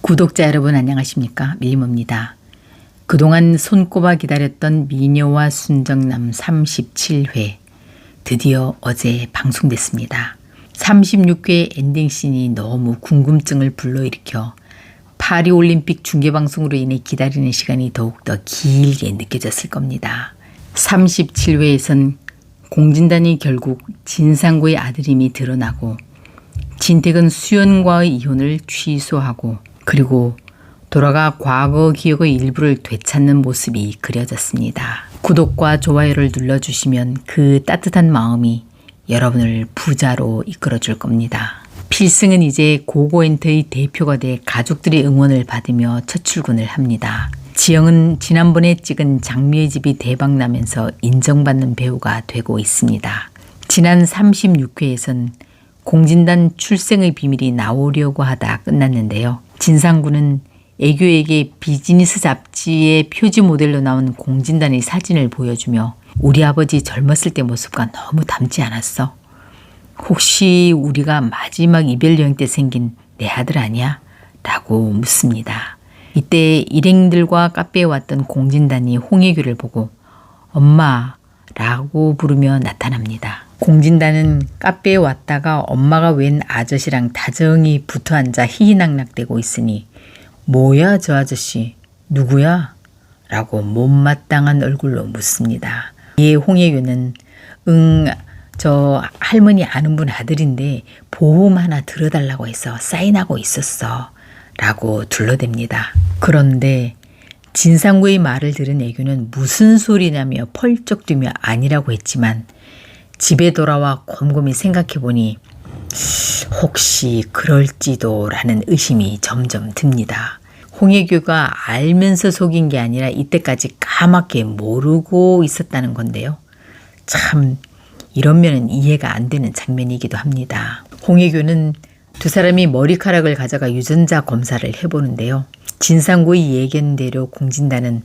구독자 여러분 안녕하십니까? 밀림입니다. 그동안 손꼽아 기다렸던 미녀와 순정남 37회 드디어 어제 방송됐습니다. 36회 엔딩씬이 너무 궁금증을 불러일으켜 파리올림픽 중계방송으로 인해 기다리는 시간이 더욱더 길게 느껴졌을 겁니다. 37회에선 공진단이 결국 진상구의 아들임이 드러나고 진택은 수연과의 이혼을 취소하고 그리고 돌아가 과거 기억의 일부를 되찾는 모습이 그려졌습니다. 구독과 좋아요를 눌러주시면 그 따뜻한 마음이 여러분을 부자로 이끌어줄 겁니다. 필승은 이제 고고엔터의 대표가 돼 가족들의 응원을 받으며 첫 출근을 합니다. 지영은 지난번에 찍은 장미의 집이 대박나면서 인정받는 배우가 되고 있습니다. 지난 36회에선 공진단 출생의 비밀이 나오려고 하다 끝났는데요. 진상구는 애교에게 비즈니스 잡지의 표지 모델로 나온 공진단의 사진을 보여주며 우리 아버지 젊었을 때 모습과 너무 닮지 않았어? 혹시 우리가 마지막 이별 여행 때 생긴 내 아들 아니야? 라고 묻습니다. 이때 일행들과 카페에 왔던 공진단이 홍혜교를 보고 엄마 라고 부르며 나타납니다. 공진단은 카페에 왔다가 엄마가 웬 아저씨랑 다정히 붙어앉아 희희낙낙대고 있으니 뭐야 저 아저씨 누구야? 라고 못마땅한 얼굴로 묻습니다. 이에 홍혜교는 저 할머니 아는 분 아들인데 보험 하나 들어달라고 해서 사인하고 있었어 라고 둘러댑니다. 그런데 진상구의 말을 들은 애교는 무슨 소리냐며 펄쩍 뛰며 아니라고 했지만 집에 돌아와 곰곰이 생각해보니 혹시 그럴지도 라는 의심이 점점 듭니다. 홍혜교가 알면서 속인 게 아니라 이때까지 까맣게 모르고 있었다는 건데요. 참 이런 면은 이해가 안 되는 장면이기도 합니다. 홍혜교는 두 사람이 머리카락을 가져가 유전자 검사를 해보는데요. 진상구의 예견대로 공진단은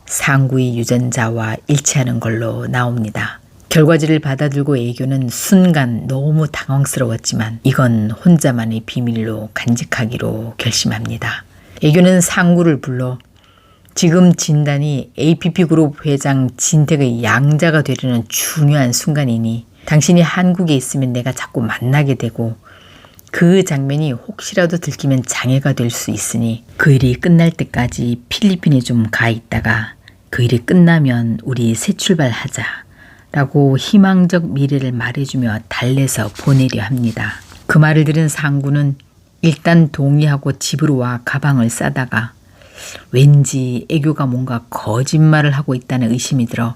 상구의 유전자와 일치하는 걸로 나옵니다. 결과지를 받아들고 애교는 순간 너무 당황스러웠지만 이건 혼자만의 비밀로 간직하기로 결심합니다. 애교는 상구를 불러 지금 진단이 APP그룹 회장 진택의 양자가 되려는 중요한 순간이니 당신이 한국에 있으면 내가 자꾸 만나게 되고 그 장면이 혹시라도 들키면 장애가 될 수 있으니 그 일이 끝날 때까지 필리핀에 좀 가 있다가 그 일이 끝나면 우리 새 출발하자 라고 희망적 미래를 말해주며 달래서 보내려 합니다. 그 말을 들은 상구는 일단 동의하고 집으로 와 가방을 싸다가 왠지 애교가 뭔가 거짓말을 하고 있다는 의심이 들어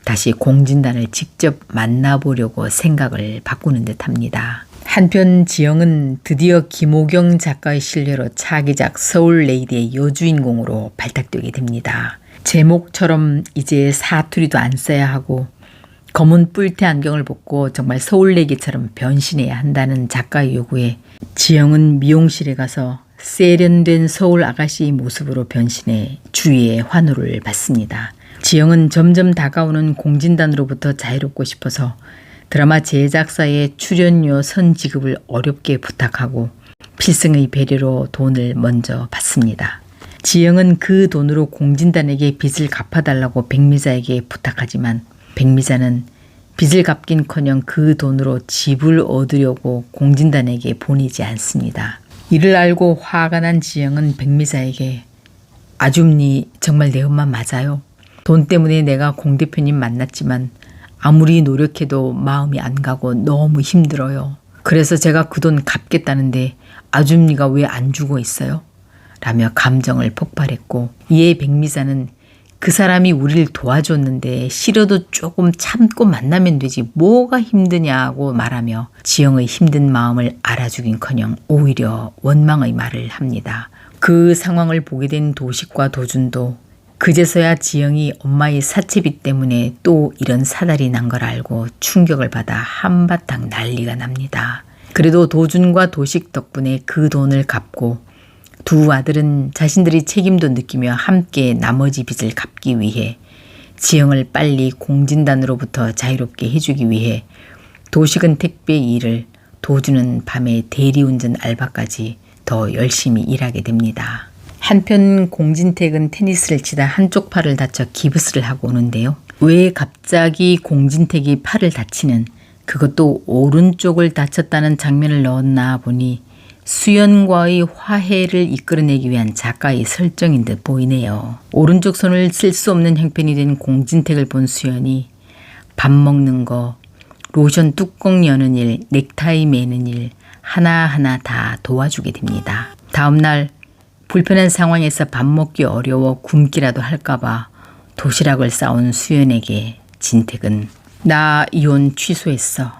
다시 공진단을 직접 만나보려고 생각을 바꾸는 듯합니다. 한편 지영은 드디어 김호경 작가의 신뢰로 차기작 서울레이디의 여주인공으로 발탁되게 됩니다. 제목처럼 이제 사투리도 안 써야 하고 검은 뿔테 안경을 벗고 정말 서울레이디처럼 변신해야 한다는 작가의 요구에 지영은 미용실에 가서 세련된 서울 아가씨의 모습으로 변신해 주위의 환호를 받습니다. 지영은 점점 다가오는 공진단으로부터 자유롭고 싶어서 드라마 제작사의 출연료 선지급을 어렵게 부탁하고 필승의 배려로 돈을 먼저 받습니다. 지영은 그 돈으로 공진단에게 빚을 갚아달라고 백미자에게 부탁하지만 백미자는 빚을 갚긴커녕 그 돈으로 집을 얻으려고 공진단에게 보내지 않습니다. 이를 알고 화가 난 지영은 백미자에게 아줌니 정말 내 엄마 맞아요? 돈 때문에 내가 공 대표님 만났지만 아무리 노력해도 마음이 안 가고 너무 힘들어요. 그래서 제가 그 돈 갚겠다는데 아줌니가 왜 안 주고 있어요? 라며 감정을 폭발했고 이에 백미자는 그 사람이 우리를 도와줬는데 싫어도 조금 참고 만나면 되지 뭐가 힘드냐고 말하며 지영의 힘든 마음을 알아주긴커녕 오히려 원망의 말을 합니다. 그 상황을 보게 된 도식과 도준도 그제서야 지영이 엄마의 사채빚 때문에 또 이런 사달이 난 걸 알고 충격을 받아 한바탕 난리가 납니다. 그래도 도준과 도식 덕분에 그 돈을 갚고 두 아들은 자신들이 책임도 느끼며 함께 나머지 빚을 갚기 위해 지영을 빨리 공진단으로부터 자유롭게 해주기 위해 도식은 택배 일을, 도준은 밤에 대리운전 알바까지 더 열심히 일하게 됩니다. 한편 공진택은 테니스를 치다 한쪽 팔을 다쳐 기부스를 하고 오는데요. 왜 갑자기 공진택이 팔을 다치는, 그것도 오른쪽을 다쳤다는 장면을 넣었나 보니 수연과의 화해를 이끌어내기 위한 작가의 설정인 듯 보이네요. 오른쪽 손을 쓸 수 없는 형편이 된 공진택을 본 수연이 밥 먹는 거, 로션 뚜껑 여는 일, 넥타이 매는 일 하나하나 다 도와주게 됩니다. 다음날 불편한 상황에서 밥 먹기 어려워 굶기라도 할까봐 도시락을 싸온 수연에게 진택은 나 이혼 취소했어.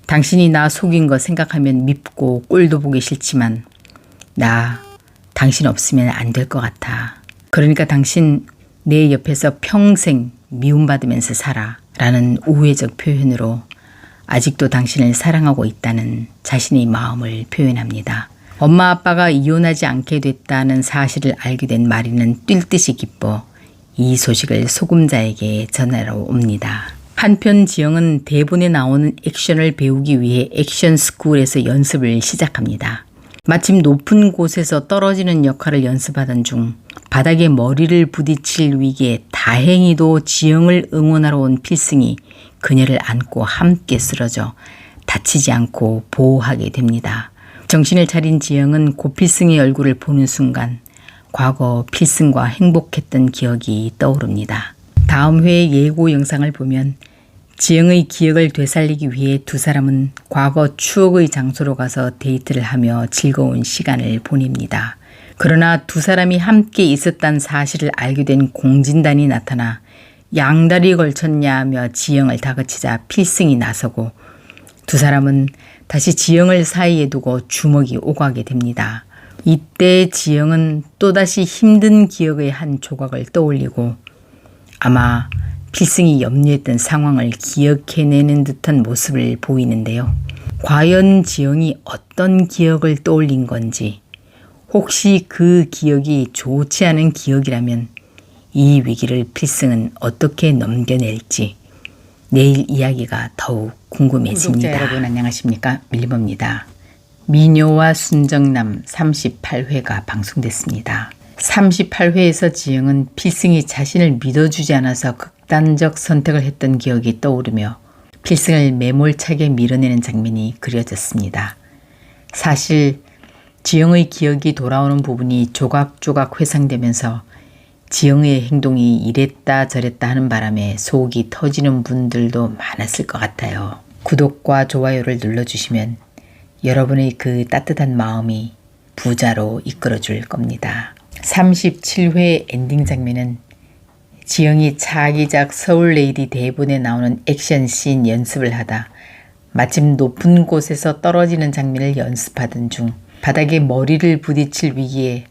당신이 나 속인 거 생각하면 밉고 꼴도 보기 싫지만 나 당신 없으면 안 될 것 같아. 그러니까 당신 내 옆에서 평생 미움받으면서 살아 라는 우회적 표현으로 아직도 당신을 사랑하고 있다는 자신의 마음을 표현합니다. 엄마 아빠가 이혼하지 않게 됐다는 사실을 알게 된 마리는 뛸 듯이 기뻐 이 소식을 소금자에게 전하러 옵니다. 한편 지영은 대본에 나오는 액션을 배우기 위해 액션 스쿨에서 연습을 시작합니다. 마침 높은 곳에서 떨어지는 역할을 연습하던 중 바닥에 머리를 부딪힐 위기에 다행히도 지영을 응원하러 온 필승이 그녀를 안고 함께 쓰러져 다치지 않고 보호하게 됩니다. 정신을 차린 지영은 고필승의 얼굴을 보는 순간 과거 필승과 행복했던 기억이 떠오릅니다. 다음 회의 예고 영상을 보면 지영의 기억을 되살리기 위해 두 사람은 과거 추억의 장소로 가서 데이트를 하며 즐거운 시간을 보냅니다. 그러나 두 사람이 함께 있었다는 사실을 알게 된 공진단이 나타나 양다리 걸쳤냐 하며 지영을 다그치자 필승이 나서고 두 사람은 다시 지영을 사이에 두고 주먹이 오가게 됩니다. 이때 지영은 또다시 힘든 기억의 한 조각을 떠올리고 아마 필승이 염려했던 상황을 기억해내는 듯한 모습을 보이는데요. 과연 지영이 어떤 기억을 떠올린 건지, 혹시 그 기억이 좋지 않은 기억이라면 이 위기를 필승은 어떻게 넘겨낼지 내일 이야기가 더욱 궁금해집니다. 구독자 여러분 안녕하십니까? 밀림입니다. 미녀와 순정남 38회가 방송됐습니다. 38회에서 지영은 필승이 자신을 믿어주지 않아서 극단적 선택을 했던 기억이 떠오르며 필승을 매몰차게 밀어내는 장면이 그려졌습니다. 사실 지영의 기억이 돌아오는 부분이 조각조각 회상되면서 지영의 행동이 이랬다 저랬다 하는 바람에 속이 터지는 분들도 많았을 것 같아요. 구독과 좋아요를 눌러주시면 여러분의 그 따뜻한 마음이 부자로 이끌어줄 겁니다. 37회 엔딩 장면은 지영이 차기작 서울레이디 대본에 나오는 액션씬 연습을 하다 마침 높은 곳에서 떨어지는 장면을 연습하던 중 바닥에 머리를 부딪힐 위기에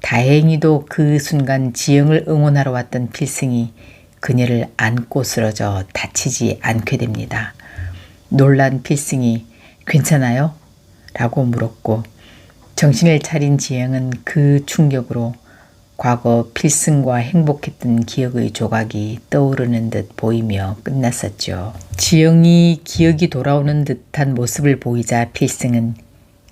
다행히도 그 순간 지영을 응원하러 왔던 필승이 그녀를 안고 쓰러져 다치지 않게 됩니다. 놀란 필승이 괜찮아요? 라고 물었고 정신을 차린 지영은 그 충격으로 과거 필승과 행복했던 기억의 조각이 떠오르는 듯 보이며 끝났었죠. 지영이 기억이 돌아오는 듯한 모습을 보이자 필승은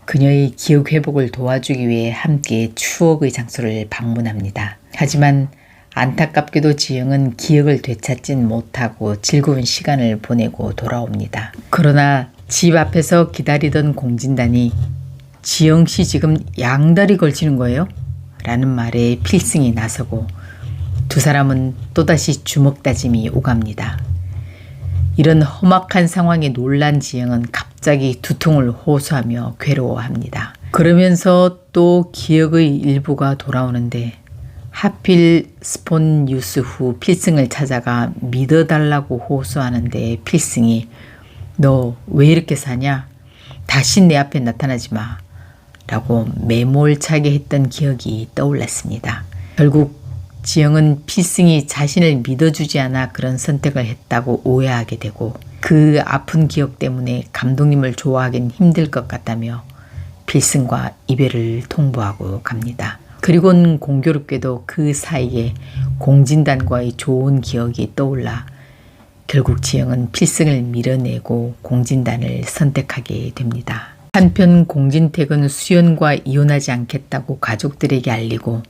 그녀의 기억 회복을 도와주기 위해 함께 추억의 장소를 방문합니다. 하지만 안타깝게도 지영은 기억을 되찾진 못하고 즐거운 시간을 보내고 돌아옵니다. 그러나 집 앞에서 기다리던 공진단이 지영 씨 지금 양다리 걸치는 거예요? 라는 말에 필승이 나서고 두 사람은 또다시 주먹 다짐이 오갑니다. 이런 험악한 상황에 놀란 지영은 갑자기 두통을 호소하며 괴로워합니다. 그러면서 또 기억의 일부가 돌아오는데 하필 스폰 뉴스 후 필승을 찾아가 믿어달라고 호소하는데 필승이 너 왜 이렇게 사냐? 다시 내 앞에 나타나지 마. 라고 매몰차게 했던 기억이 떠올랐습니다. 결국 지영은 필승이 자신을 믿어주지 않아 그런 선택을 했다고 오해하게 되고 그 아픈 기억 때문에 감독님을 좋아하긴 힘들 것 같다며 필승과 이별을 통보하고 갑니다. 그리고는 공교롭게도 그 사이에 공진단과의 좋은 기억이 떠올라 결국 지영은 필승을 밀어내고 공진단을 선택하게 됩니다. 한편 공진택은 수연과 이혼하지 않겠다고 가족들에게 알리고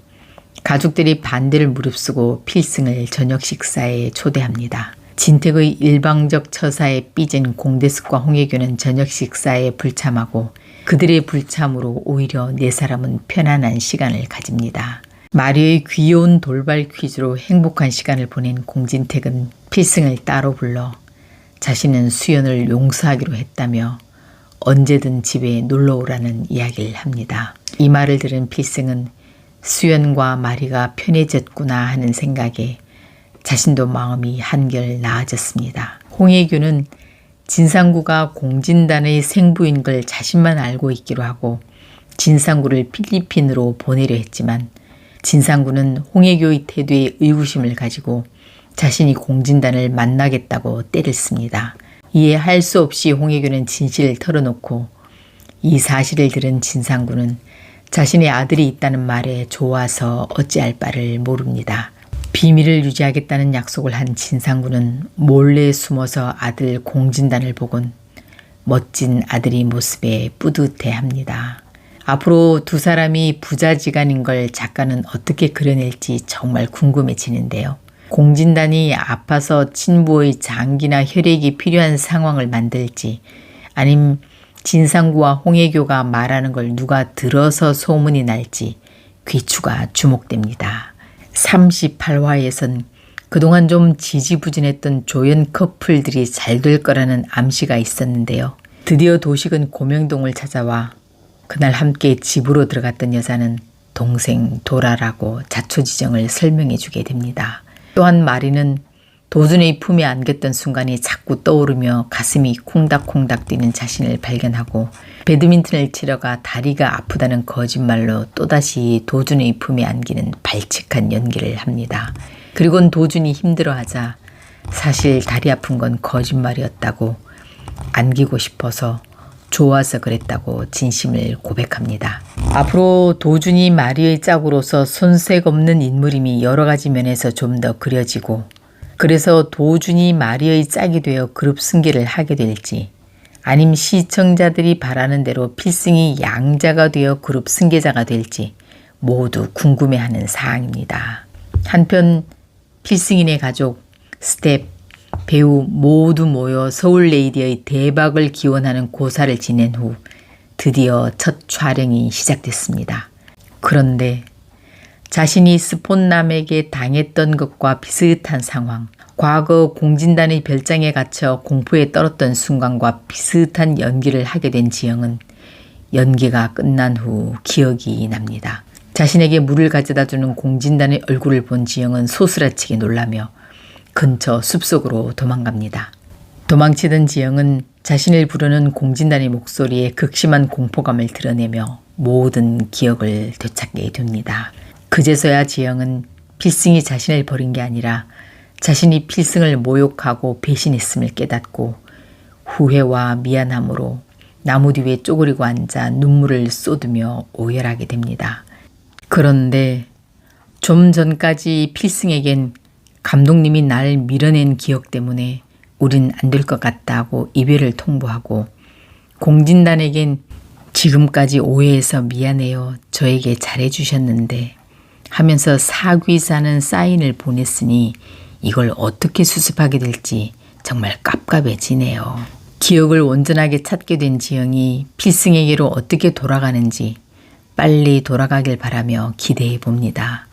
가족들이 반대를 무릅쓰고 필승을 저녁 식사에 초대합니다. 진택의 일방적 처사에 삐진 공대숙과 홍혜교는 저녁 식사에 불참하고 그들의 불참으로 오히려 네 사람은 편안한 시간을 가집니다. 마리의 귀여운 돌발 퀴즈로 행복한 시간을 보낸 공진택은 필승을 따로 불러 자신은 수연을 용서하기로 했다며 언제든 집에 놀러오라는 이야기를 합니다. 이 말을 들은 필승은 수연과 마리가 편해졌구나 하는 생각에 자신도 마음이 한결 나아졌습니다. 홍혜교는 진상구가 공진단의 생부인 걸 자신만 알고 있기로 하고 진상구를 필리핀으로 보내려 했지만 진상구는 홍혜교의 태도에 의구심을 가지고 자신이 공진단을 만나겠다고 때를 씁니다. 이에 할 수 없이 홍혜교는 진실을 털어놓고 이 사실을 들은 진상구는 자신의 아들이 있다는 말에 좋아서 어찌할 바를 모릅니다. 비밀을 유지하겠다는 약속을 한 진상구는 몰래 숨어서 아들 공진단을 보곤 멋진 아들의 모습에 뿌듯해합니다. 앞으로 두 사람이 부자지간인 걸 작가는 어떻게 그려낼지 정말 궁금해지는데요. 공진단이 아파서 친부의 장기나 혈액이 필요한 상황을 만들지 아님 진상구와 홍혜교가 말하는 걸 누가 들어서 소문이 날지 귀추가 주목됩니다. 38화에선 그동안 좀 지지부진했던 조연 커플들이 잘 될 거라는 암시가 있었는데요. 드디어 도식은 고명동을 찾아와 그날 함께 집으로 들어갔던 여자는 동생 도라라고 자초지정을 설명해 주게 됩니다. 또한 마리는 도준의 품에 안겼던 순간이 자꾸 떠오르며 가슴이 콩닥콩닥 뛰는 자신을 발견하고 배드민턴을 치러가 다리가 아프다는 거짓말로 또다시 도준의 품에 안기는 발칙한 연기를 합니다. 그리고는 도준이 힘들어하자 사실 다리 아픈 건 거짓말이었다고 안기고 싶어서 좋아서 그랬다고 진심을 고백합니다. 앞으로 도준이 마리의 짝으로서 손색 없는 인물임이 여러 가지 면에서 좀 더 그려지고 그래서 도준이 마리의 짝이 되어 그룹 승계를 하게 될지 아님 시청자들이 바라는 대로 필승이 양자가 되어 그룹 승계자가 될지 모두 궁금해하는 사항입니다. 한편 필승인의 가족, 스텝, 배우 모두 모여 서울레이디의 대박을 기원하는 고사를 지낸 후 드디어 첫 촬영이 시작됐습니다. 그런데 자신이 스폰남에게 당했던 것과 비슷한 상황, 과거 공진단의 별장에 갇혀 공포에 떨었던 순간과 비슷한 연기를 하게 된 지영은 연기가 끝난 후 기억이 납니다. 자신에게 물을 가져다주는 공진단의 얼굴을 본 지영은 소스라치게 놀라며 근처 숲속으로 도망갑니다. 도망치던 지영은 자신을 부르는 공진단의 목소리에 극심한 공포감을 드러내며 모든 기억을 되찾게 됩니다. 그제서야 지영은 필승이 자신을 버린 게 아니라 자신이 필승을 모욕하고 배신했음을 깨닫고 후회와 미안함으로 나무 뒤에 쪼그리고 앉아 눈물을 쏟으며 오열하게 됩니다. 그런데 좀 전까지 필승에겐 감독님이 날 밀어낸 기억 때문에 우린 안 될 것 같다고 이별을 통보하고 공진단에겐 지금까지 오해해서 미안해요. 저에게 잘해주셨는데 하면서 사귀자는 사인을 보냈으니 이걸 어떻게 수습하게 될지 정말 깝깝해지네요. 기억을 온전하게 찾게 된 지영이 필승에게로 어떻게 돌아가는지 빨리 돌아가길 바라며 기대해 봅니다.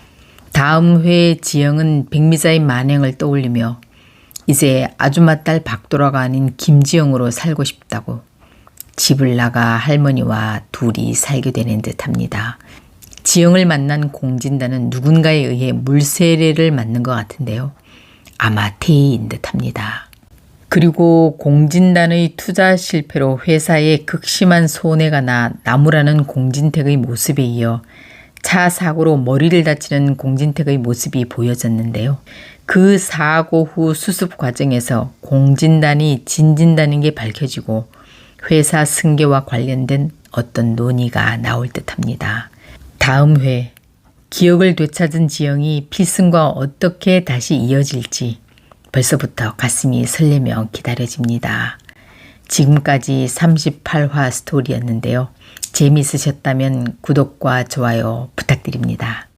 다음 회에 지영은 백미자의 만행을 떠올리며 이제 아줌마 딸 박도라가 아닌 김지영으로 살고 싶다고 집을 나가 할머니와 둘이 살게 되는 듯합니다. 지영을 만난 공진단은 누군가에 의해 물세례를 맞는 것 같은데요. 아마 태희인 듯합니다. 그리고 공진단의 투자 실패로 회사에 극심한 손해가 나 나무라는 공진택의 모습에 이어 차 사고로 머리를 다치는 공진택의 모습이 보여졌는데요. 그 사고 후 수습 과정에서 공진단이 진진단인 게 밝혀지고 회사 승계와 관련된 어떤 논의가 나올 듯합니다. 다음 회 기억을 되찾은 지영이 필승과 어떻게 다시 이어질지 벌써부터 가슴이 설레며 기다려집니다. 지금까지 38화 스토리였는데요. 재미있으셨다면 구독과 좋아요 부탁드립니다.